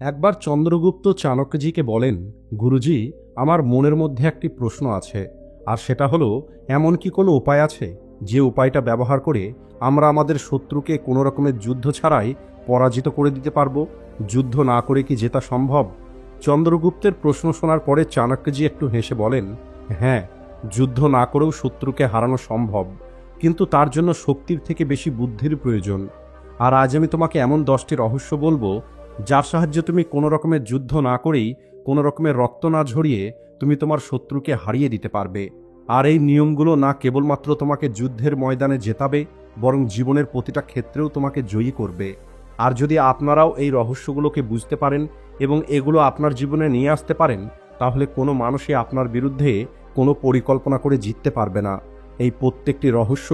একবার চন্দ্রগুপ্ত চাণক্যজিকে বলেন, গুরুজি, আমার মনের মধ্যে একটি প্রশ্ন আছে, আর সেটা হলো, এমন কি কোনো উপায় আছে যে উপায়টা ব্যবহার করে আমরা আমাদের শত্রুকে কোনো রকমের যুদ্ধ ছাড়াই পরাজিত করে দিতে পারবো? যুদ্ধ না করে কি জেতা সম্ভব? চন্দ্রগুপ্তের প্রশ্ন শোনার পরে চাণক্যজি একটু হেসে বলেন, হ্যাঁ, যুদ্ধ না করেও শত্রুকে হারানো সম্ভব, কিন্তু তার জন্য শক্তির থেকে বেশি বুদ্ধির প্রয়োজন। আর আজ আমি তোমাকে এমন 10টি রহস্য বলবো যার সাহায্যে তুমি কোনো রকমের যুদ্ধ না করেই, কোনো রকমের রক্ত না ঝরিয়ে তুমি তোমার শত্রুকে হারিয়ে দিতে পারবে। আর এই নিয়মগুলো না কেবলমাত্র তোমাকে যুদ্ধের ময়দানে জেতাবে, বরং জীবনের প্রতিটা ক্ষেত্রেও তোমাকে জয়ী করবে। আর যদি আপনারাও এই রহস্যগুলোকে বুঝতে পারেন এবং এগুলো আপনার জীবনে নিয়ে আসতে পারেন, তাহলে কোনো মানুষই আপনার বিরুদ্ধে কোনো পরিকল্পনা করে জিততে পারবে না। এই প্রত্যেকটি রহস্য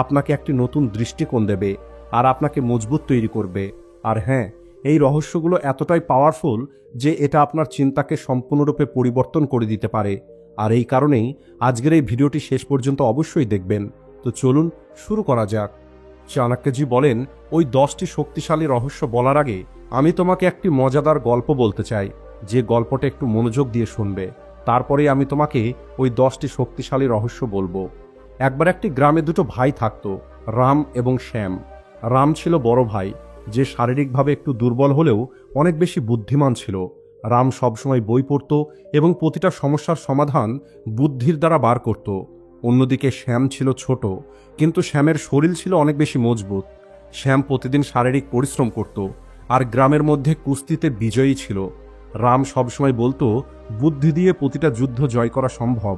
আপনাকে একটি নতুন দৃষ্টিকোণ দেবে আর আপনাকে মজবুত তৈরি করবে। আর হ্যাঁ, এই রহস্যগুলো এতটাই পাওয়ারফুল যে এটা আপনার চিন্তাকে সম্পূর্ণরূপে পরিবর্তন করে দিতে পারে। আর এই কারণেই আজকের এই ভিডিওটি শেষ পর্যন্ত অবশ্যই দেখবেন। তো চলুন শুরু করা যাক। চাণক্যজি বলেন, ওই 10টি শক্তিশালী রহস্য বলার আগে আমি তোমাকে একটি মজাদার গল্প বলতে চাই, যে গল্পটা একটু মনোযোগ দিয়ে শুনবে। তারপরেই আমি তোমাকে ওই 10টি শক্তিশালী রহস্য বলবো। একবার একটি গ্রামে দুটো ভাই থাকতো, রাম এবং শ্যাম। রাম ছিল বড় ভাই, যে শারীরিকভাবে একটু দুর্বল হলেও অনেক বেশি বুদ্ধিমান ছিল। রাম সবসময় বই পড়ত এবং প্রতিটা সমস্যার সমাধান বুদ্ধির দ্বারা বার করত। অন্যদিকে শ্যাম ছিল ছোট, কিন্তু শ্যামের শরীর ছিল অনেক বেশি মজবুত। শ্যাম প্রতিদিন শারীরিক পরিশ্রম করত আর গ্রামের মধ্যে কুস্তিতে বিজয়ী ছিল। রাম সবসময় বলতো, বুদ্ধি দিয়ে প্রতিটা যুদ্ধ জয় করা সম্ভব।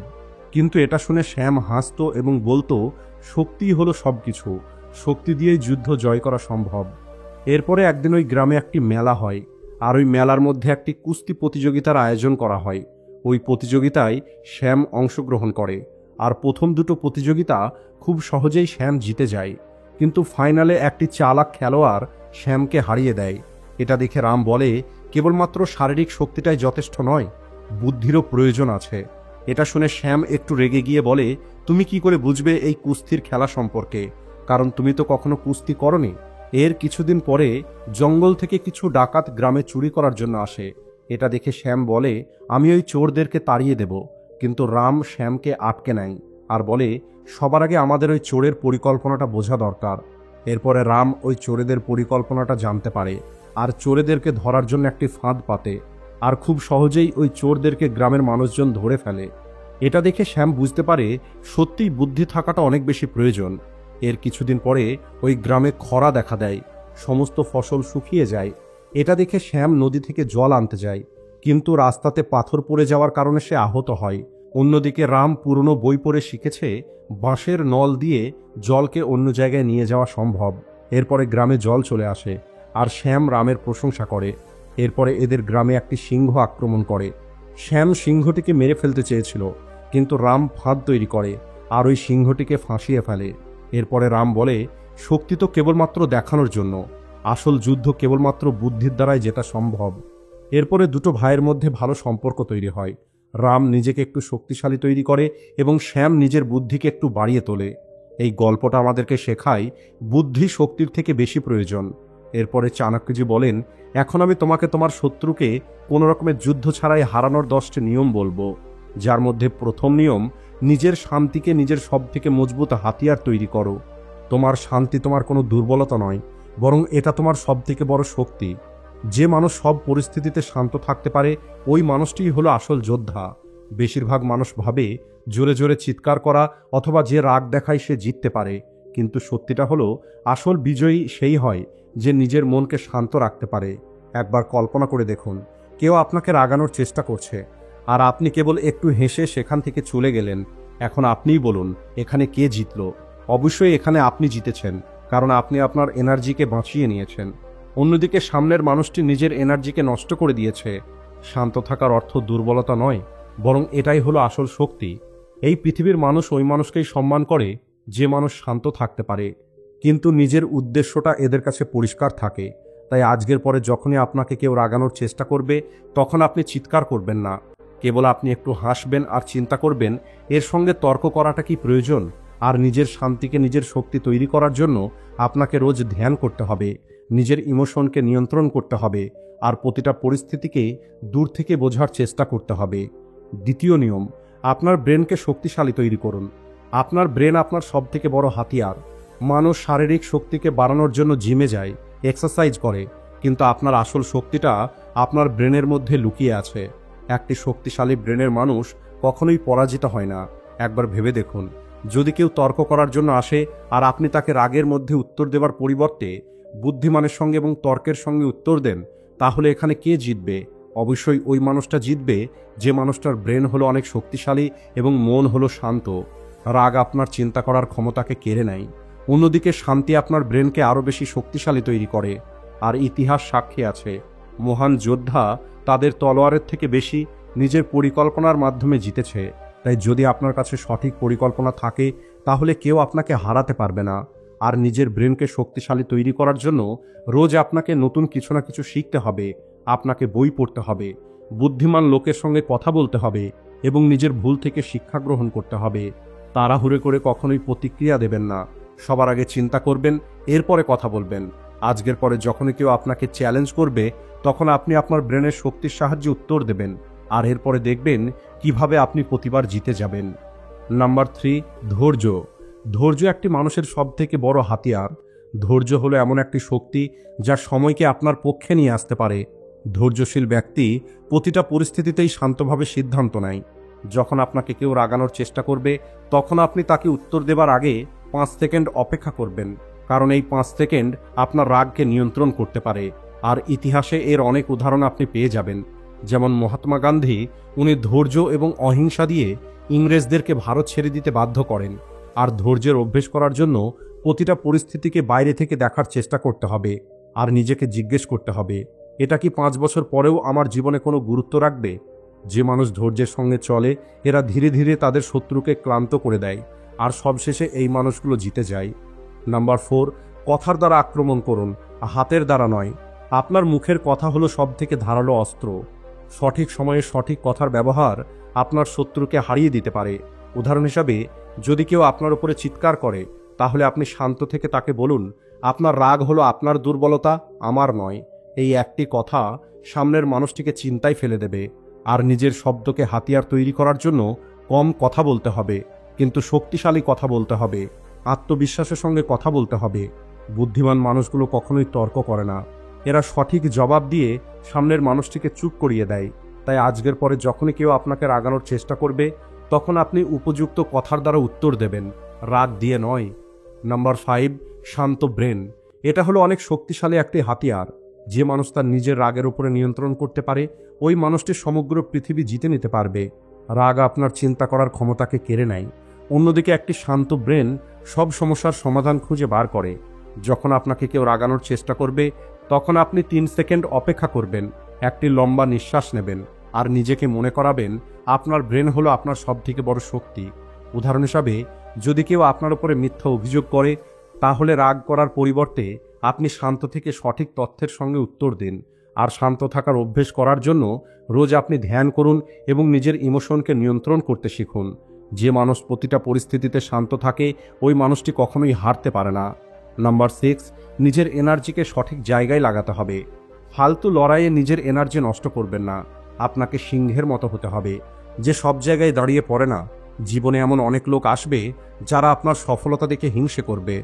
কিন্তু এটা শুনে শ্যাম হাসত এবং বলতো, শক্তিই হলো সবকিছু, শক্তি দিয়েই যুদ্ধ জয় করা সম্ভব। এরপরে একদিন ওই গ্রামে একটি মেলা হয়, আর ওই মেলার মধ্যে একটি কুস্তি প্রতিযোগিতার আয়োজন করা হয়। ওই প্রতিযোগিতায় শ্যাম অংশগ্রহণ করে, আর প্রথম দুটো প্রতিযোগিতা খুব সহজেই শ্যাম জিতে যায়। কিন্তু ফাইনালে একটি চালাক খেলোয়াড় শ্যামকে হারিয়ে দেয়। এটা দেখে রাম বলে, কেবলমাত্র শারীরিক শক্তিটাই যথেষ্ট নয়, বুদ্ধিরও প্রয়োজন আছে। এটা শুনে শ্যাম একটু রেগে গিয়ে বলে, তুমি কি করে বুঝবে এই কুস্তির খেলা সম্পর্কে? কারণ তুমি তো কখনো কুস্তি করনি। এর কিছুদিন পরে জঙ্গল থেকে কিছু ডাকাত গ্রামে চুরি করার জন্য আসে। এটা দেখে শ্যাম বলে, আমি ওই চোরদেরকে তাড়িয়ে দেব। কিন্তু রাম শ্যামকে আটকে নেয় আর বলে, সবার আগে আমাদের ওই চোরের পরিকল্পনাটা বোঝা দরকার। এরপরে রাম ওই চোরেদের পরিকল্পনাটা জানতে পারে আর চোরেদেরকে ধরার জন্য একটি ফাঁদ পাতে, আর খুব সহজেই ওই চোরদেরকে গ্রামের মানুষজন ধরে ফেলে। এটা দেখে শ্যাম বুঝতে পারে সত্যিই বুদ্ধি থাকাটা অনেক বেশি প্রয়োজন। এর কিছুদিন পরে ওই গ্রামে খরা দেখা দেয়, সমস্ত ফসল শুকিয়ে যায়। এটা দেখে শ্যাম নদী থেকে জল আনতে যায়, কিন্তু রাস্তাতে পাথর পড়ে যাওয়ার কারণে সে আহত হয়। অন্যদিকে রাম পুরনো বই পড়ে শিখেছে বাঁশের নল দিয়ে জলকে অন্য জায়গায় নিয়ে যাওয়া সম্ভব। এরপরে গ্রামে জল চলে আসে আর শ্যাম রামের প্রশংসা করে। এরপরে এদের গ্রামে একটি সিংহ আক্রমণ করে। শ্যাম সিংহটিকে মেরে ফেলতে চেয়েছিল, কিন্তু রাম ফাঁদ তৈরি করে আর ওই সিংহটিকে ফাঁসিয়ে ফেলে। এরপরে রাম বলে, শক্তি তো কেবলমাত্র দেখানোর জন্য, আসল যুদ্ধ কেবলমাত্র বুদ্ধির দ্বারাই জেতা সম্ভব। এরপরে দুটো ভাইয়ের মধ্যে ভালো সম্পর্ক তৈরি হয়। রাম নিজেকে একটু শক্তিশালী তৈরি করে এবং শ্যাম নিজের বুদ্ধিকে একটু বাড়িয়ে তোলে। এই গল্পটা আমাদেরকে শেখায় বুদ্ধি শক্তির থেকে বেশি প্রয়োজন। এরপরে চাণক্যজি বলেন, এখন আমি তোমাকে তোমার শত্রুকে কোনো রকমের যুদ্ধ ছাড়াই হারানোর 10টি নিয়ম বলবো, যার মধ্যে প্রথম নিয়ম, নিজের শান্তিকে নিজের সব থেকে মজবুত হাতিয়ার তৈরি করো। তোমার শান্তি তোমার কোনো দুর্বলতা নয়, বরং এটা তোমার সব থেকে বড় শক্তি। যে মানুষ সব পরিস্থিতিতে শান্ত থাকতে পারে, ওই মানুষটিই হলো আসল যোদ্ধা। বেশিরভাগ মানুষ ভাবে জোরে জোরে চিৎকার করা অথবা যে রাগ দেখায় সে জিততে পারে, কিন্তু সত্যিটা হলো আসল বিজয়ী সেই হয় যে নিজের মনকে শান্ত রাখতে পারে। একবার কল্পনা করে দেখুন, কেউ আপনাকে রাগানোর চেষ্টা করছে আর আপনি কেবল একটু হেসে সেখান থেকে চলে গেলেন। এখন আপনিই বলুন, এখানে কে জিতল? অবশ্যই এখানে আপনি জিতেছেন, কারণ আপনি আপনার এনার্জিকে বাঁচিয়ে নিয়েছেন। অন্যদিকে সামনের মানুষটি নিজের এনার্জিকে নষ্ট করে দিয়েছে। শান্ত থাকার অর্থ দুর্বলতা নয়, বরং এটাই হলো আসল শক্তি। এই পৃথিবীর মানুষ ওই মানুষকেই সম্মান করে যে মানুষ শান্ত থাকতে পারে, কিন্তু নিজের উদ্দেশ্যটা এদের কাছে পরিষ্কার থাকে। তাই আজকের পরে যখনই আপনাকে কেউ রাগানোর চেষ্টা করবে, তখন আপনি চিৎকার করবেন না, কেবল আপনি একটু হাসবেন আর চিন্তা করবেন এর সঙ্গে তর্ক করাটা কি প্রয়োজন। আর নিজের শান্তিকে নিজের শক্তি তৈরি করার জন্য আপনাকে রোজ ধ্যান করতে হবে, নিজের ইমোশনকে নিয়ন্ত্রণ করতে হবে আর প্রতিটা পরিস্থিতিকে দূর থেকে বোঝার চেষ্টা করতে হবে। দ্বিতীয় নিয়ম, আপনার ব্রেনকে শক্তিশালী তৈরি করুন। আপনার ব্রেন আপনার সবথেকে বড় হাতিয়ার। মানুষ শারীরিক শক্তিকে বাড়ানোর জন্য জিমে যায়, এক্সারসাইজ করে, কিন্তু আপনার আসল শক্তিটা আপনার ব্রেনের মধ্যে লুকিয়ে আছে। একটি শক্তিশালী ব্রেনের মানুষ কখনোই পরাজিত হয় না। একবার ভেবে দেখুন, যদি কেউ তর্ক করার জন্য আসে আর আপনি তাকে রাগের মধ্যে উত্তর দেওয়ার পরিবর্তে বুদ্ধিমানের সঙ্গে এবং তর্কের সঙ্গে উত্তর দেন, তাহলে এখানে কে জিতবে? অবশ্যই ওই মানুষটা জিতবে যে মানুষটার ব্রেন হলো অনেক শক্তিশালী এবং মন হলো শান্ত। রাগ আপনার চিন্তা করার ক্ষমতাকে কেড়ে নেয়, অন্যদিকে শান্তি আপনার ব্রেনকে আরও বেশি শক্তিশালী তৈরি করে। আর ইতিহাস সাক্ষী আছে, মহান যোদ্ধা তাদের তলোয়ারের থেকে বেশি নিজের পরিকল্পনার মাধ্যমে জিতেছে। তাই যদি আপনার কাছে সঠিক পরিকল্পনা থাকে তাহলে কেউ আপনাকে হারাতে পারবে না। আর নিজের ব্রেনকে শক্তিশালী তৈরি করার জন্য রোজ আপনাকে নতুন কিছু না কিছু শিখতে হবে, আপনাকে বই পড়তে হবে, বুদ্ধিমান লোকের সঙ্গে কথা বলতে হবে এবং নিজের ভুল থেকে শিক্ষা গ্রহণ করতে হবে। তাড়াহুড়ো করে কখনোই প্রতিক্রিয়া দেবেন না। সবার আগে চিন্তা করবেন, এরপরে কথা বলবেন। আজকের পরে যখনই কেউ আপনাকে চ্যালেঞ্জ করবে তখন আপনি আপনার ব্রেনের শক্তির সাহায্যে উত্তর দেবেন, আর এরপরে দেখবেন কিভাবে আপনি প্রতিবার জিতে যাবেন। নাম্বার 3, ধৈর্য। ধৈর্য একটি মানুষের সবথেকে বড় হাতিয়ার। ধৈর্য হলো এমন একটি শক্তি যা সময়কে আপনার পক্ষে নিয়ে আসতে পারে। ধৈর্যশীল ব্যক্তি প্রতিটা পরিস্থিতিতেই শান্তভাবে সিদ্ধান্ত নেয়। যখন আপনাকে কেউ রাগানোর চেষ্টা করবে তখন আপনি তাকে উত্তর দেবার আগে 5 সেকেন্ড অপেক্ষা করবেন, কারণ এই 5 সেকেন্ড আপনার রাগকে নিয়ন্ত্রণ করতে পারে। আর ইতিহাসে এর অনেক উদাহরণ আপনি পেয়ে যাবেন। যেমন মহাত্মা গান্ধী, উনি ধৈর্য এবং অহিংসা দিয়ে ইংরেজদেরকে ভারত ছেড়ে দিতে বাধ্য করেন। আর ধৈর্যের অভ্যেস করার জন্য প্রতিটা পরিস্থিতিকে বাইরে থেকে দেখার চেষ্টা করতে হবে আর নিজেকে জিজ্ঞেস করতে হবে, এটা কি 5 বছর পরেও আমার জীবনে কোনো গুরুত্ব রাখবে? যে মানুষ ধৈর্যের সঙ্গে চলে এরা ধীরে ধীরে তাদের শত্রুকে ক্লান্ত করে দেয় আর সবশেষে এই মানুষগুলো জিতে যায়। নাম্বার 4, কথার দ্বারা আক্রমণ করুন, হাতের দ্বারা নয়। আপনার মুখের কথা হলো সবথেকে ধারালো অস্ত্র। সঠিক সময়ে সঠিক কথার ব্যবহার আপনার শত্রুকে হারিয়ে দিতে পারে। উদাহরণ হিসাবে, যদি কেউ আপনার উপরে চিৎকার করে তাহলে আপনি শান্ত থেকে তাকে বলুন, আপনার রাগ হলো আপনার দুর্বলতা, আমার নয়। এই একটি কথা সামনের মানুষটিকে চিন্তায় ফেলে দেবে। আর নিজের শব্দকে হাতিয়ার তৈরি করার জন্য কম কথা বলতে হবে, কিন্তু শক্তিশালী কথা বলতে হবে। আত্মবিশ্বাসের সঙ্গে কথা বলতে হবে। বুদ্ধিমান মানুষগুলো কখনোই তর্ক করে না, এরা সঠিক জবাব দিয়ে সামনের মানুষটিকে চুপ করিয়ে দেয়। তাই আজকের পরে যখনই কেউ আপনাকে রাগানোর চেষ্টা করবে তখন আপনি উপযুক্ত কথার দ্বারা উত্তর দেবেন, রাগ দিয়ে নয়। নাম্বার 5, শান্ত ব্রেন। এটা হলো অনেক শক্তিশালী একটি হাতিয়ার। যে মানুষ তার নিজের রাগের উপরে নিয়ন্ত্রণ করতে পারে ওই মানুষটি সমগ্র পৃথিবী জিতে নিতে পারবে। রাগ আপনার চিন্তা করার ক্ষমতাকে কেড়ে নেয়, অন্যদিকে একটি শান্ত ব্রেন সব সমস্যার সমাধান খুঁজে বার করে। যখন আপনাকে কেউ রাগানোর চেষ্টা করবে তখন আপনি 3 সেকেন্ড অপেক্ষা করবেন, একটি লম্বা নিঃশ্বাস নেবেন আর নিজেকে মনে করাবেন আপনার ব্রেন হলো আপনার সবথেকে বড় শক্তি। উদাহরণ হিসাবে, যদি কেউ আপনার উপরে মিথ্যা অভিযোগ করে তাহলে রাগ করার পরিবর্তে আপনি শান্ত থেকে সঠিক তথ্যের সঙ্গে উত্তর দিন। আর শান্ত থাকার অভ্যেস করার জন্য রোজ আপনি ধ্যান করুন এবং নিজের ইমোশনকে নিয়ন্ত্রণ করতে শিখুন। যে মানুষ প্রতিটা পরিস্থিতিতে শান্ত থাকে ওই মানুষটি কখনোই হারতে পারে না। নাম্বার 6, নিজের এনার্জিকে সঠিক জায়গায় লাগাতে হবে। ফালতু লড়াইয়ে নিজের এনার্জি নষ্ট করবেন না। আপনাকে সিংহের মতো হতে হবে, যে সব জায়গায় দাঁড়িয়ে পড়ে না। জীবনে এমন অনেক লোক আসবে যারা আপনার সফলতা দেখে হিংসে করবে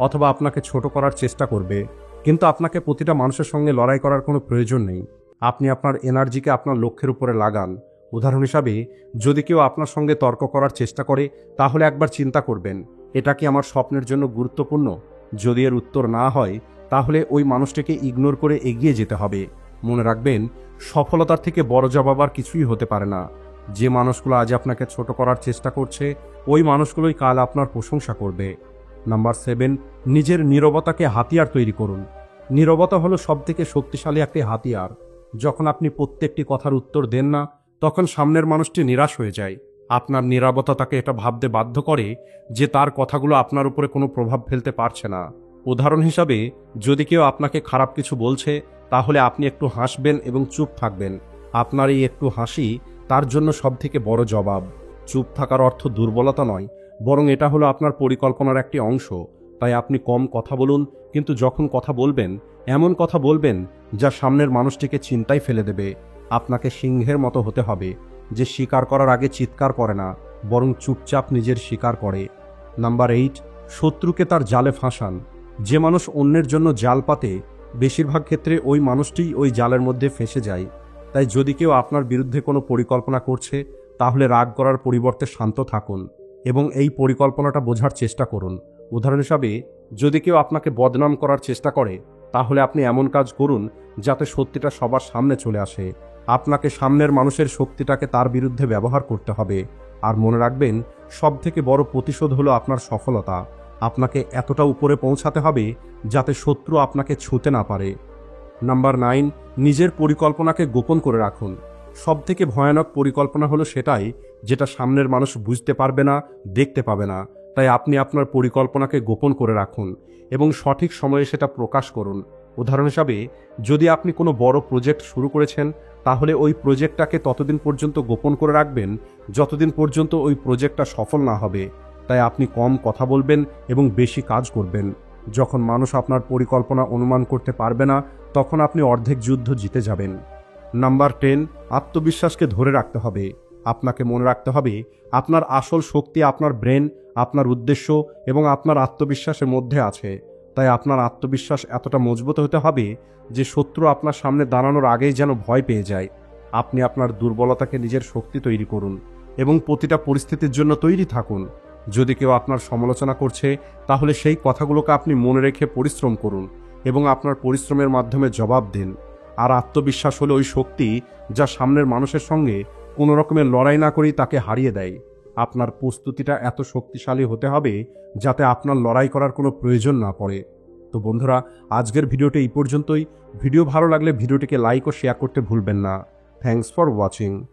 অথবা আপনাকে ছোট করার চেষ্টা করবে, কিন্তু আপনাকে প্রতিটা মানুষের সঙ্গে লড়াই করার কোনো প্রয়োজন নেই। আপনি আপনার এনার্জিকে আপনার লক্ষ্যের উপরে লাগান। উদাহরণ হিসাবে, যদি কেউ আপনার সঙ্গে তর্ক করার চেষ্টা করে তাহলে একবার চিন্তা করবেন, এটা কি আমার স্বপ্নের জন্য গুরুত্বপূর্ণ? যদি এর উত্তর না হয় তাহলে ওই মানুষটিকে ইগনোর করে এগিয়ে যেতে হবে। মনে রাখবেন, সফলতার থেকে বড় জবাব আর কিছুই হতে পারে না। যে মানুষগুলো আজ আপনাকে ছোট করার চেষ্টা করছে ওই মানুষগুলোই কাল আপনার প্রশংসা করবে। নাম্বার 7, নিজের নীরবতাকে হাতিয়ার তৈরি করুন। নীরবতা হলো সবথেকে শক্তিশালী একটি হাতিয়ার। যখন আপনি প্রত্যেকটি কথার উত্তর দেন না তখন সামনের মানুষটি নিরাশ হয়ে যায়। আপনার নীরবতা তাকে এটা ভাবতে বাধ্য করে যে তার কথাগুলো আপনার উপরে কোনো প্রভাব ফেলতে পারছে না। উদাহরণ হিসাবে, যদি কেউ আপনাকে খারাপ কিছু বলছে তাহলে আপনি একটু হাসবেন এবং চুপ থাকবেন। আপনার এই একটু হাসি তার জন্য সবথেকে বড় জবাব। চুপ থাকার অর্থ দুর্বলতা নয়, বরং এটা হলো আপনার পরিকল্পনার একটি অংশ। তাই আপনি কম কথা বলুন কিন্তু যখন কথা বলবেন এমন কথা বলবেন যা সামনের মানুষটিকে চিন্তায় ফেলে দেবে। আপনাকে সিংহের মতো হতে হবে, যে শিকার করার আগে চিৎকার করে না, বরং চুপচাপ নিজের শিকার করে। নাম্বার 8, শত্রুকে তার জালে ফাঁসান। যে মানুষ অন্যের জন্য জাল পাতে, বেশিরভাগ ক্ষেত্রে ওই মানুষটিই ওই জালের মধ্যে ফেঁসে যায়। তাই যদি কেউ আপনার বিরুদ্ধে কোনো পরিকল্পনা করছে, তাহলে রাগ করার পরিবর্তে শান্ত থাকুন এবং এই পরিকল্পনাটা বোঝার চেষ্টা করুন। উদাহরণ হিসাবে, যদি কেউ আপনাকে বদনাম করার চেষ্টা করে, তাহলে আপনি এমন কাজ করুন যাতে সত্যিটা সবার সামনে চলে আসে। আপনাকে সামনের মানুষের শক্তিটাকে তার বিরুদ্ধে ব্যবহার করতে হবে। আর মনে রাখবেন, সবথেকে বড় প্রতিশোধ হলো আপনার সফলতা। আপনাকে এতটা উপরে পৌঁছাতে হবে যাতে শত্রু আপনাকে ছুঁতে না পারে। নাম্বার 9, নিজের পরিকল্পনাকে গোপন করে রাখুন। সবথেকে ভয়ানক পরিকল্পনা হলো সেটাই যেটা সামনের মানুষ বুঝতে পারবে না, দেখতে পাবে না। তাই আপনি আপনার পরিকল্পনাকে গোপন করে রাখুন এবং সঠিক সময়ে সেটা প্রকাশ করুন। উদাহরণ হিসাবে, যদি আপনি কোনো বড় প্রজেক্ট শুরু করেছেন, তাহলে ওই প্রজেক্টটাকে ততদিন পর্যন্ত গোপন করে রাখবেন যতদিন পর্যন্ত ওই প্রজেক্টটা সফল না হবে। তাই আপনি কম কথা বলবেন এবং বেশি কাজ করবেন। যখন মানুষ আপনার পরিকল্পনা অনুমান করতে পারবে না, তখন আপনি অর্ধেক যুদ্ধ জিতে যাবেন। নাম্বার 10, আত্মবিশ্বাসকে ধরে রাখতে হবে। আপনাকে মনে রাখতে হবে, আপনার আসল শক্তি আপনার ব্রেন, আপনার উদ্দেশ্য এবং আপনার আত্মবিশ্বাসের মধ্যে আছে। তাই আপনার আত্মবিশ্বাস এতটা মজবুত হতে হবে যে শত্রু আপনার সামনে দাঁড়ানোর আগেই যেন ভয় পেয়ে যায়। আপনি আপনার দুর্বলতাকে নিজের শক্তি তৈরি করুন এবং প্রতিটা পরিস্থিতির জন্য তৈরি থাকুন। যদি কেউ আপনার সমালোচনা করছে, তাহলে সেই কথাগুলোকে আপনি মনে রেখে পরিশ্রম করুন এবং আপনার পরিশ্রমের মাধ্যমে জবাব দিন। আর আত্মবিশ্বাস হলো ওই শক্তি যা সামনের মানুষের সঙ্গে কোনো রকমের লড়াই না করেই তাকে হারিয়ে দেয়। আপনার প্রস্তুতিটা এত শক্তিশালী হতে হবে যাতে আপনার লড়াই করার কোনো প্রয়োজন না পড়ে। তো বন্ধুরা, আজকের ভিডিওটি এই পর্যন্তই। ভিডিও ভালো লাগলে ভিডিওটিকে লাইক ও শেয়ার করতে ভুলবেন না। Thanks for watching.